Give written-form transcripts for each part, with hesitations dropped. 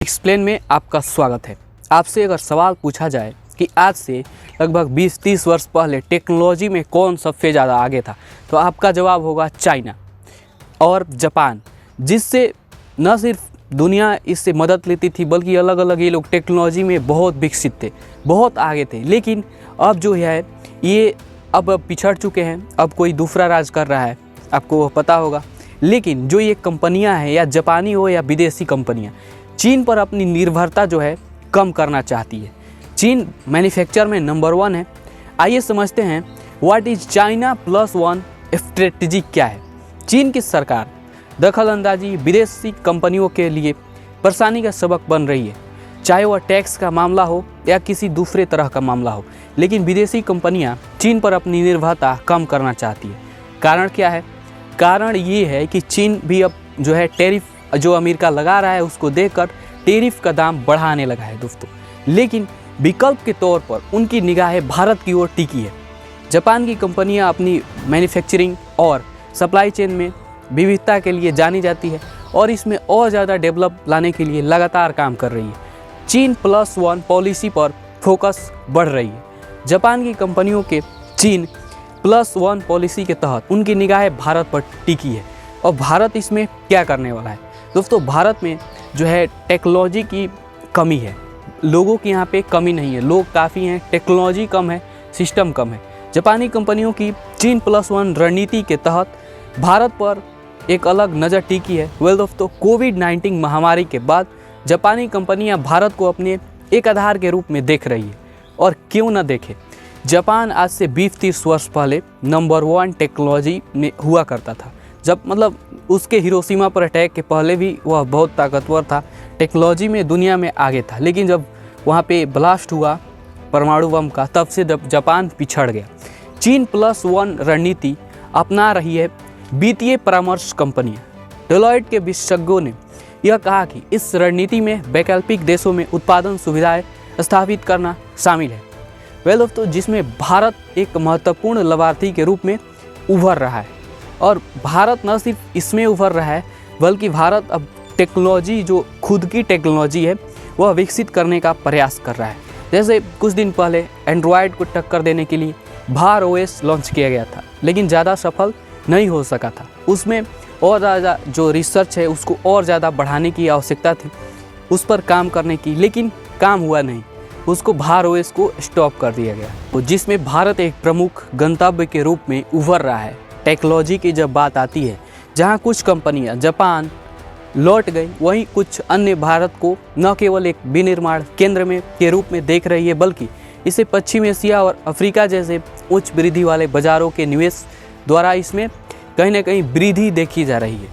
Explain में आपका स्वागत है। आपसे अगर सवाल पूछा जाए कि आज से लगभग 20-30 वर्ष पहले टेक्नोलॉजी में कौन सबसे ज़्यादा आगे था, तो आपका जवाब होगा चाइना और जापान, जिससे न सिर्फ दुनिया इससे मदद लेती थी बल्कि अलग अलग ये लोग टेक्नोलॉजी में बहुत विकसित थे, बहुत आगे थे। लेकिन अब जो है ये अब पिछड़ चुके हैं, अब कोई दूसरा राज कर रहा है, आपको वह पता होगा। लेकिन जो ये कंपनियां हैं, या जापानी हो या विदेशी कंपनियां, चीन पर अपनी निर्भरता जो है कम करना चाहती है। चीन मैन्युफैक्चर में नंबर 1 है। आइए समझते हैं व्हाट इज चाइना +1 स्ट्रेटजी क्या है। चीन की सरकार दखलंदाजी विदेशी कंपनियों के लिए परेशानी का सबक बन रही है, चाहे वह टैक्स का मामला हो या किसी दूसरे तरह का मामला हो। लेकिन विदेशी कंपनियां चीन पर अपनी निर्भरता कम करना चाहती है। कारण क्या है? कारण ये है कि चीन भी अब जो है टैरिफ जो अमेरिका लगा रहा है उसको देखकर टैरिफ का दाम बढ़ाने लगा है दोस्तों। लेकिन विकल्प के तौर पर उनकी निगाहें भारत की ओर टिकी है। जापान की कंपनियां अपनी मैन्युफैक्चरिंग और सप्लाई चेन में विविधता के लिए जानी जाती है और इसमें और ज़्यादा डेवलप लाने के लिए लगातार काम कर रही है। चीन +1 पॉलिसी पर फोकस बढ़ रही है। जापान की कंपनियों के चीन +1 पॉलिसी के तहत उनकी निगाहें भारत पर टिकी है। और भारत इसमें क्या करने वाला है दोस्तों? भारत में जो है टेक्नोलॉजी की कमी है, लोगों की यहाँ पे कमी नहीं है। लोग काफ़ी हैं, टेक्नोलॉजी कम है, सिस्टम कम है। जापानी कंपनियों की चीन +1 रणनीति के तहत भारत पर एक अलग नज़र टिकी है। दोस्तों, कोविड-19 महामारी के बाद जापानी कंपनियां भारत को अपने एक आधार के रूप में देख रही है। और क्यों न देखे, जापान आज से 20-30 वर्ष पहले नंबर 1 टेक्नोलॉजी में हुआ करता था। जब मतलब उसके हिरोशिमा पर अटैक के पहले भी वह बहुत ताकतवर था, टेक्नोलॉजी में दुनिया में आगे था। लेकिन जब वहाँ पे ब्लास्ट हुआ परमाणु बम का, तब से जापान पिछड़ गया। चीन +1 रणनीति अपना रही है वित्तीय परामर्श कंपनियाँ। डेलॉयट के विशेषज्ञों ने यह कहा कि इस रणनीति में वैकल्पिक देशों में उत्पादन सुविधाएं स्थापित करना शामिल है। दोस्तों, जिसमें भारत एक महत्वपूर्ण लाभार्थी के रूप में उभर रहा है। और भारत न सिर्फ इसमें उभर रहा है बल्कि भारत अब टेक्नोलॉजी, जो खुद की टेक्नोलॉजी है, वह विकसित करने का प्रयास कर रहा है। जैसे कुछ दिन पहले एंड्रॉयड को टक्कर देने के लिए भार OS लॉन्च किया गया था, लेकिन ज़्यादा सफल नहीं हो सका था। उसमें और ज़्यादा जो रिसर्च है उसको और ज़्यादा बढ़ाने की आवश्यकता थी, उस पर काम करने की, लेकिन काम हुआ नहीं। उसको भार OS को स्टॉप कर दिया गया, तो जिसमें भारत एक प्रमुख गंतव्य के रूप में उभर रहा है। टेक्नोलॉजी की जब बात आती है, जहां कुछ कंपनियां जापान लौट गई, वहीं कुछ अन्य भारत को न केवल एक विनिर्माण केंद्र में के रूप में देख रही है, बल्कि इसे पश्चिम एशिया और अफ्रीका जैसे उच्च वृद्धि वाले बाजारों के निवेश द्वारा इसमें कहीं न कहीं वृद्धि देखी जा रही है।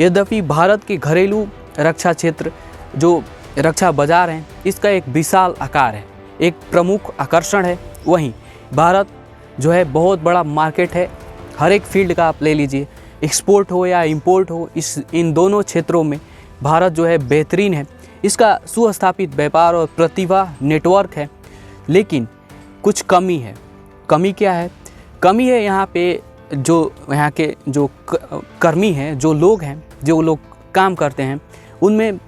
यद्यपि भारत के घरेलू रक्षा क्षेत्र, जो रक्षा बाजार हैं, इसका एक विशाल आकार है, एक प्रमुख आकर्षण है। वहीं भारत जो है बहुत बड़ा मार्केट है। हर एक फील्ड का आप ले लीजिए, एक्सपोर्ट हो या इंपोर्ट हो, इन दोनों क्षेत्रों में भारत जो है बेहतरीन है। इसका सुस्थापित व्यापार और प्रतिभा नेटवर्क है। लेकिन कुछ कमी है। कमी क्या है? कमी है यहाँ पे जो यहाँ के जो कर्मी हैं, जो लोग काम करते हैं, उनमें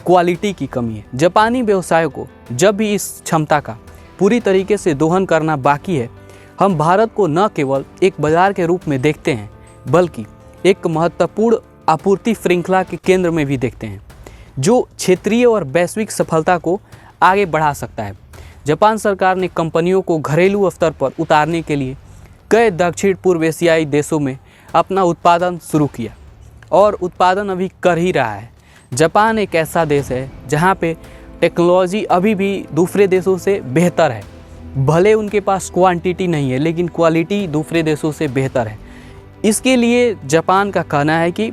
क्वालिटी की कमी है। जापानी व्यवसायों को जब भी इस क्षमता का पूरी तरीके से दोहन करना बाकी है, हम भारत को न केवल एक बाजार के रूप में देखते हैं बल्कि एक महत्वपूर्ण आपूर्ति श्रृंखला के केंद्र में भी देखते हैं, जो क्षेत्रीय और वैश्विक सफलता को आगे बढ़ा सकता है। जापान सरकार ने कंपनियों को घरेलू स्तर पर उतारने के लिए कई दक्षिण पूर्व एशियाई देशों में अपना उत्पादन शुरू किया और उत्पादन अभी कर ही रहा है। जापान एक ऐसा देश है जहाँ पे टेक्नोलॉजी अभी भी दूसरे देशों से बेहतर है। भले उनके पास क्वांटिटी नहीं है, लेकिन क्वालिटी दूसरे देशों से बेहतर है। इसके लिए जापान का कहना है कि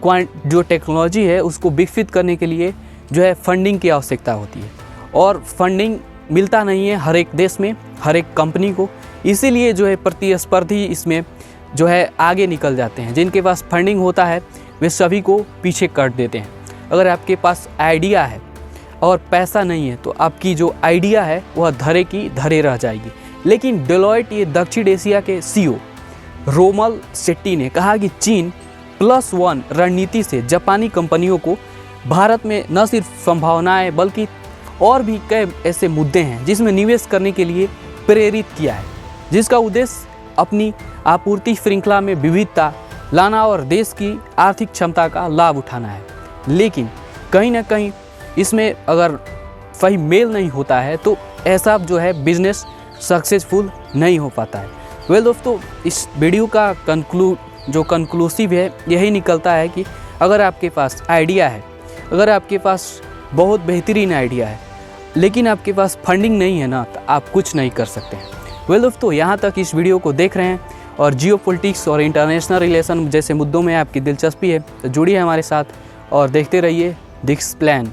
जो टेक्नोलॉजी है उसको विकसित करने के लिए जो है फंडिंग की आवश्यकता होती है, और फंडिंग मिलता नहीं है हर एक देश में, हर एक कंपनी को। इसीलिए जो है प्रतिस्पर्धी इसमें जो है आगे निकल जाते हैं। जिनके पास फंडिंग होता है वे सभी को पीछे कर देते हैं। अगर आपके पास आइडिया है और पैसा नहीं है, तो आपकी जो आइडिया है वह धरे की धरे रह जाएगी। लेकिन डेलॉयट, ये दक्षिण एशिया के CEO रोमल शेट्टी ने कहा कि चीन +1 रणनीति से जापानी कंपनियों को भारत में न सिर्फ संभावनाएं बल्कि और भी कई ऐसे मुद्दे हैं जिसमें निवेश करने के लिए प्रेरित किया है, जिसका उद्देश्य अपनी आपूर्ति श्रृंखला में विविधता लाना और देश की आर्थिक क्षमता का लाभ उठाना है। लेकिन कहीं ना कहीं इसमें अगर सही मेल नहीं होता है तो ऐसा जो है बिजनेस सक्सेसफुल नहीं हो पाता है। वेल दोस्तों, इस वीडियो का कंक्लूसिव है यही निकलता है कि अगर आपके पास आइडिया है, अगर आपके पास बहुत बेहतरीन आइडिया है, लेकिन आपके पास फंडिंग नहीं है ना, तो आप कुछ नहीं कर सकते हैं। वेल दोस्तों, यहाँ तक इस वीडियो को देख रहे हैं और जियोपॉलिटिक्स और इंटरनेशनल रिलेशन जैसे मुद्दों में आपकी दिलचस्पी है तो जुड़िए हमारे साथ और देखते रहिए दिस प्लान।